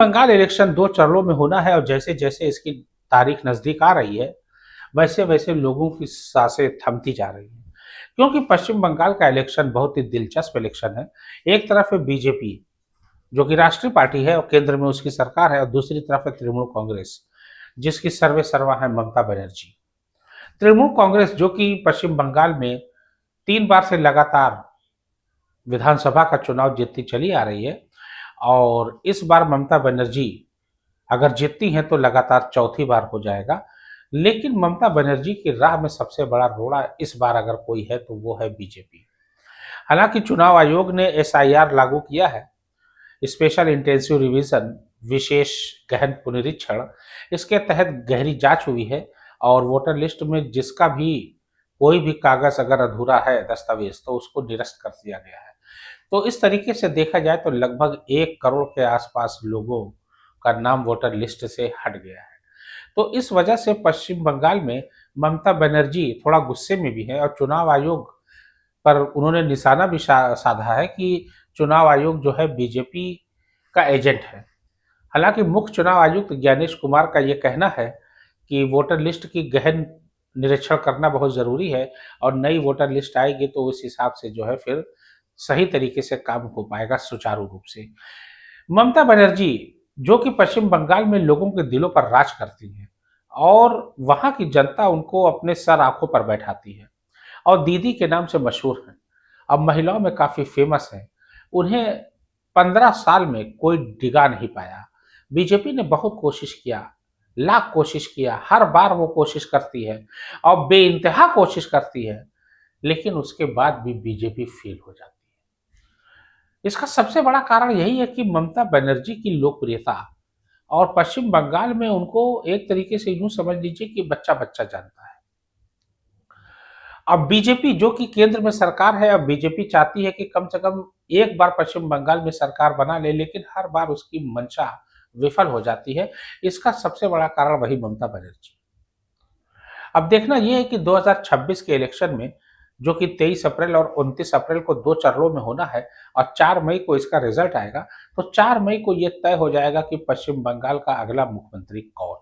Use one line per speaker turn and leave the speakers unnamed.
Bengal election 2 चरणों में होना है और जैसे-जैसे इसकी तारीख नज़दीक आ रही है, वैसे-वैसे लोगों की साँसें थमती जा रही हैं। क्योंकि पश्चिम बंगाल का इलेक्शन बहुत ही दिलचस्प इलेक्शन है। एक तरफ है बीजेपी, जो कि राष्ट्रीय पार्टी है और केंद्र में उसकी सरकार है और दूसरी तरफ है तृणमूल कांग्रेस, जिसकी सर्वेसर्वा है ममता बनर्जी। तृणमूल कांग्रेस जो कि पश्चिम बंगाल में 3 बार से लगातार विधानसभा का चुनाव जीतती चली आ रही है और इस बार ममता बनर्जी अगर जीतती हैं तो लगातार चौथी बार हो जाएगा। लेकिन ममता बनर्जी की राह में सबसे बड़ा रोड़ा इस बार अगर कोई है तो वो है बीजेपी। हालांकि चुनाव आयोग ने एसआईआर लागू किया है, स्पेशल इंटेंसिव रिवीजन, विशेष गहन पुनरीक्षण। इसके तहत गहरी जांच हुई है और वोटर लिस्ट में जिसका भी कोई भी कागज अगर अधूरा है, दस्तावेज, तो उसको निरस्त कर दिया गया है। तो इस तरीके से देखा जाए तो लगभग 1 करोड़ के आसपास लोगों का नाम वोटर लिस्ट से हट गया है। तो इस वजह से पश्चिम बंगाल में ममता बनर्जी थोड़ा गुस्से में भी है और चुनाव आयोग पर उन्होंने निशाना भी साधा है कि चुनाव आयोग जो है बीजेपी का एजेंट है। हालांकि मुख्य चुनाव आयुक्त ज्ञानेश कुमार का ये कहना है कि वोटर लिस्ट की गहन निरीक्षण करना बहुत जरूरी है और नई वोटर लिस्ट आएगी तो उस हिसाब से जो है फिर सही तरीके से काम हो पाएगा सुचारू रूप से। ममता बनर्जी जो कि पश्चिम बंगाल में लोगों के दिलों पर राज करती है और वहां की जनता उनको अपने सर आंखों पर बैठाती है और दीदी के नाम से मशहूर हैं। अब महिलाओं में काफी फेमस है। उन्हें 15 साल में कोई डिगा नहीं पाया। बीजेपी ने बहुत कोशिश किया, लाख कोशिश किया, हर बार वो कोशिश करती है और बेइंतहा कोशिश करती है, लेकिन उसके बाद भी बीजेपी फेल हो जाती है। इसका सबसे बड़ा कारण यही है कि ममता बनर्जी की लोकप्रियता और पश्चिम बंगाल में उनको एक तरीके से यूं समझ लीजिए कि बच्चा बच्चा जानता है। अब बीजेपी जो कि केंद्र में सरकार है, अब बीजेपी चाहती है कि कम से कम एक बार पश्चिम बंगाल में सरकार बना ले, लेकिन हर बार उसकी मंशा विफल हो जाती है। इसका सबसे बड़ा कारण वही ममता बनर्जी। अब देखना यह है कि 2026 के इलेक्शन में जो कि 23 अप्रैल और 29 अप्रैल को 2 चरणों में होना है और 4 मई को इसका रिजल्ट आएगा, तो 4 मई को यह तय हो जाएगा कि पश्चिम बंगाल का अगला मुख्यमंत्री कौन।